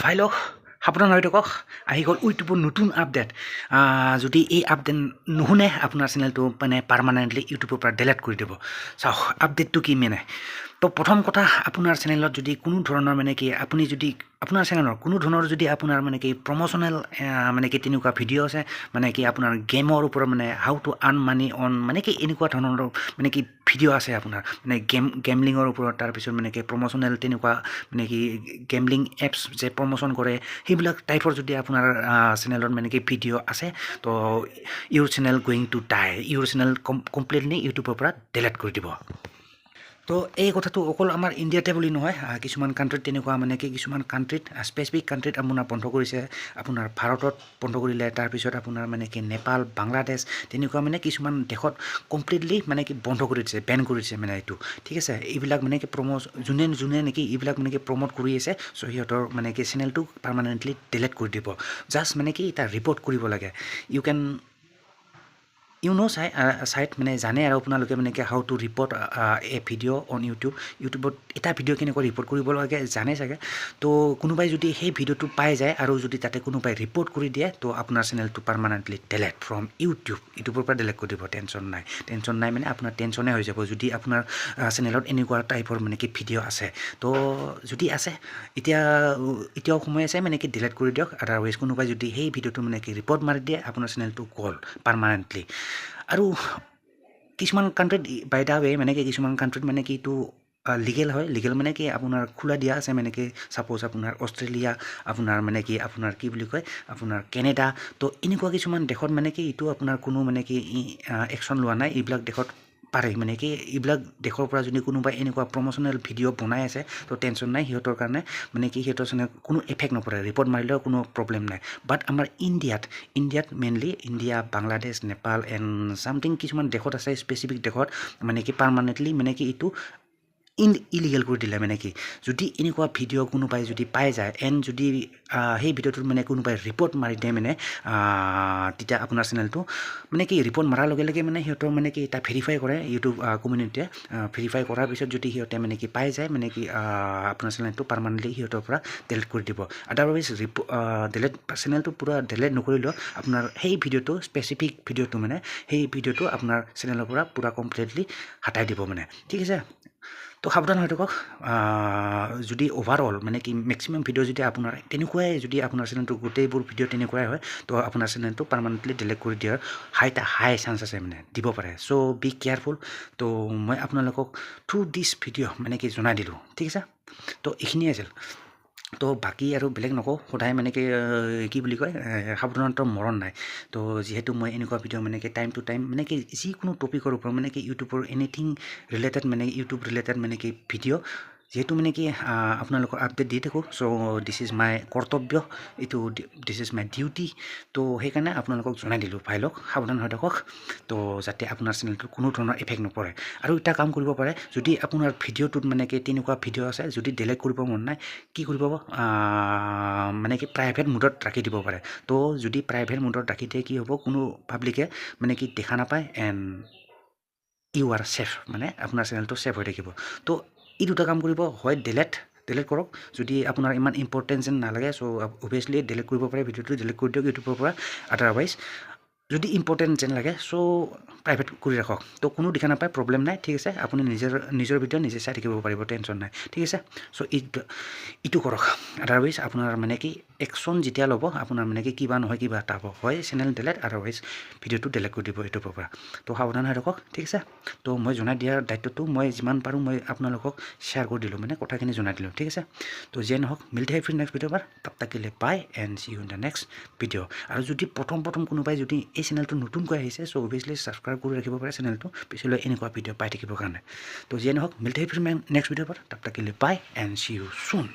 ভাই লওক সাৱধান হৈ থাকক আহি গ'ল ইউটিউবৰ নতুন আপডেট যদি এই আপডেট নুশুনে আপোনাৰ চেনেলটো মানে পাৰ্মানেণ্টলি ইউটিউবৰ পৰা ডিলিট কৰি দিব চাওক আপডেটটো কি মানে তো প্ৰথম কথা আপোনাৰ চেনেলত যদি কোনো ধৰণৰ মানে কি আপুনি যদি আপোনাৰ চেনেলৰ কোনো ধৰণৰ যদি আপোনাৰ মানে কি প্ৰমোচনেল মানে কি তেনেকুৱা ভিডিঅ' আছে মানে কি আপোনাৰ গেমৰ ওপৰত মানে how to earn money on মানে কি এনেকুৱা ধৰণৰ মানে কি ভিডিঅ' আছে আপোনাৰ মানে গেমলিঙৰ ওপৰত তাৰপিছত মানে কি প্ৰমোচনেল তেনেকুৱা মানে কি গেমলিং এপছ যে প্ৰমোচন কৰে সেইবিলাক টাইপৰ যদি আপোনাৰ চেনেলত মানে কি ভিডিঅ' আছে তো your channel going to die your channel completely ইউটিউবৰ পৰা ডিলিট কৰি দিব তো এই কথাটো অকল আমাৰ ইণ্ডিয়াতে বুলি নহয় কিছুমান কাণ্ট্ৰিত তেনেকুৱা মানে কি কিছুমান কাণ্ট্ৰিত স্পেচিফিক কাণ্ট্ৰিত আপোনাৰ বন্ধ কৰিছে আপোনাৰ ভাৰতত বন্ধ কৰিলে তাৰপিছত আপোনাৰ মানে কি নেপাল বাংলাদেশ তেনেকুৱা মানে কিছুমান দেশত কমপ্লিটলি মানে কি বন্ধ কৰি দিছে বেন কৰিছে মানে এইটো ঠিক আছে এইবিলাক মানে কি যোনে নেকি এইবিলাক মানে কি প্ৰমোট কৰি আছে চ' সিহঁতৰ মানে কি চেনেলটো পাৰ্মানেণ্টলি ডিলিট কৰি দিব জাষ্ট মানে কি এটা ৰিপৰ্ট কৰিব লাগে ইউ কেন চাইট মানে জানে আৰু আপোনালোকে মানে কি how to report A video' on ইউটিউবত এটা ভিডিঅ' কেনেকৈ ৰিপৰ্ট কৰিব লাগে জানে চাগে তো কোনোবাই যদি সেই ভিডিঅ'টো পাই যায় আৰু যদি তাতে কোনোবাই ৰিপৰ্ট কৰি দিয়ে তো আপোনাৰ চেনেলটো পাৰ্মানেণ্টলি ডিলিট ফ্ৰম ইউটিউবৰ পৰা ডিলিট কৰি দিব টেনশ্যন নাই মানে আপোনাৰ টেনশ্যনে হৈ যাব যদি আপোনাৰ চেনেলত এনেকুৱা টাইপৰ মানে কি ভিডিঅ' আছে তো যদি আছে এতিয়াও সময় আছে মানে কি ডিলিট কৰি দিয়ক আদাৰৱাইজ কোনোবাই যদি সেই ভিডিঅ'টো মানে কি ৰিপৰ্ট মাৰি দিয়ে আপোনাৰ চেনেলটো গ'ল পাৰ্মানেণ্টলি আৰু কিছুমান কাণ্ট্ৰিত বাই দা ৱে মানে কি কিছুমান কাণ্ট্ৰিত মানে কি এইটো লিগেল হয় লিগেল মানে কি আপোনাৰ খোলা দিয়া আছে মানে কি ছাপ'জ আপোনাৰ অষ্ট্ৰেলিয়া আপোনাৰ মানে কি আপোনাৰ কি বুলি কয় আপোনাৰ কেনেডা তো এনেকুৱা কিছুমান দেশত মানে কি এইটো আপোনাৰ কোনো মানে কি একশ্যন লোৱা নাই এইবিলাক দেশত পাৰে মানে কি এইবিলাক দেশৰ পৰা যদি কোনোবাই এনেকুৱা প্ৰমোচনেল ভিডিঅ' বনাই আছে তো টেনশ্যন নাই সিহঁতৰ কাৰণে মানে কি সিহঁতৰ চেনেল কোনো এফেক্ট নপৰে ৰিপৰ্ট মাৰিলেও কোনো প্ৰব্লেম নাই বাট আমাৰ ইণ্ডিয়াত mainly India Bangladesh Nepal and something কিছুমান দেশত আছে স্পেচিফিক দেশত মানে কি পাৰ্মানেণ্টলি মানে কি এইটো ইলিগেল কৰি দিলে মানে কি যদি এনেকুৱা ভিডিঅ' কোনোবাই যদি পাই যায় এণ্ড যদি সেই ভিডিঅ'টোত মানে কোনোবাই ৰিপৰ্ট মাৰি দিয়ে মানে তেতিয়া আপোনাৰ চেনেলটো মানে কি ৰিপৰ্ট মৰাৰ লগে লগে মানে সিহঁতৰ মানে কি এটা ভেৰিফাই কৰে ইউটিউব কমিউনিটিয়ে ভেৰিফাই কৰাৰ পিছত যদি সিহঁতে মানে কি পাই যায় মানে কি আপোনাৰ চেনেলটো পাৰ্মানেণ্টলি সিহঁতৰ পৰা ডিলিট কৰি দিব আদাৰৱাইজ চেনেলটো পূৰা ডিলিট নকৰিলেও আপোনাৰ সেই ভিডিঅ'টো স্পেচিফিক ভিডিঅ'টো মানে সেই ভিডিঅ'টো আপোনাৰ চেনেলৰ পৰা পূৰা কমপ্লিটলি হটাই দিব মানে ঠিক আছে তো সাৱধান হৈ থাকক যদি অভাৰঅল মানে কি মেক্সিমাম ভিডিঅ' যদি আপোনাৰ তেনেকুৱাই যদি আপোনাৰ চেনেলটো গোটেইবোৰ ভিডিঅ' তেনেকুৱাই হয় তো আপোনাৰ চেনেলটো পাৰ্মানেণ্টলি ডিলিট কৰি দিয়াৰ হাই চান্স আছে মানে দিব পাৰে চ' বি কেয়াৰফুল তো মই আপোনালোকক থ্ৰু দিছ ভিডিঅ' মানে কি জনাই দিলোঁ ঠিক আছে তো এইখিনিয়ে আছিল তো বাকী আৰু বেলেগ নকওঁ সদায় মানে কি বুলি কয় সাৱধানতাৰ মৰণ নাই তো যিহেতু মই এনেকুৱা ভিডিঅ' মানে কি টাইম টু টাইম মানে কি যিকোনো টপিকৰ ওপৰত মানে কি ইউটিউবৰ এনিথিং ৰিলেটেড মানে ইউটিউব ৰিলেটেড মানে কি ভিডিঅ' যিহেতু মানে কি আপোনালোকৰ আপডেট দি থাকোঁ চ' দিছ ইজ মাই কৰ্তব্য এইটো দিছ ইজ মাই ডিউটি তো সেইকাৰণে আপোনালোকক জনাই দিলোঁ ভাই লওক সাৱধান হৈ থাকক তো যাতে আপোনাৰ চেনেলটোত কোনো ধৰণৰ এফেক্ট নপৰে আৰু এটা কাম কৰিব পাৰে যদি আপোনাৰ ভিডিঅ'টোত মানে কি তেনেকুৱা ভিডিঅ' আছে যদি ডিলিট কৰিব মন নাই কি কৰিব মানে কি প্ৰাইভেট মোডত ৰাখি দিব পাৰে তো যদি প্ৰাইভেট মোডত ৰাখি দিয়ে কি হ'ব কোনো পাব্লিকে মানে কি দেখা নাপায় এণ্ড ইউ আৰ ছেফ মানে আপোনাৰ চেনেলটো ছেফ হৈ থাকিব তো এই দুটা কাম কৰিব হয় ডিলিট কৰক যদি আপোনাৰ ইমান ইম্পৰ্টেঞ্চ যেন নালাগে চ' অভিয়াছলি ডিলিট কৰিব পাৰে ভিডিঅ'টো ডিলিট কৰি দিয়ক ইউটিউবৰ পৰা আদাৰৱাইজ যদি ইম্পৰ্টেণ্ট যেন লাগে চ' প্ৰাইভেট কৰি ৰাখক তো কোনো দেখা নাপায় প্ৰব্লেম নাই ঠিক আছে আপুনি নিজৰ ভিডিঅ' নিজে চাই থাকিব পাৰিব টেনশ্যন নাই ঠিক আছে চ' ইটো কৰক আদাৰৱাইজ আপোনাৰ মানে কি একশ্যন যেতিয়া ল'ব আপোনাৰ মানে কি কিবা নহয় কিবা এটা হ'ব হয় চেনেল ডিলিট আদাৰৱাইজ ভিডিঅ'টো ডিলিট কৰি দিব ইউটিউবৰ পৰা তো সাৱধান হৈ থাকক ঠিক আছে তো মই জনাই দিয়াৰ দায়িত্বটো মই যিমান পাৰোঁ মই আপোনালোকক শ্বেয়াৰ কৰি দিলোঁ মানে কথাখিনি জনাই দিলোঁ ঠিক আছে তো যিয়ে নহওক মিলতে ফিৰ নেক্সট ভিডিঅ' বাৰ তাত থাকিলে bye and see you in the next video' আৰু যদি প্ৰথম কোনোবাই যদি এই চেনেলটো নতুনকৈ আহিছে চ' অভিয়াছলি ছাবস্ক্ৰাইব কৰি ৰাখিব পাৰে চেনেলটো পিছলৈ এনেকুৱা ভিডিঅ' পাই থাকিবৰ কাৰণে তো যিয়ে নহওক মিলতে ফিৰ নেক্সট ভিডিঅ' বাৰ তাত থাকিলে bye and see you soon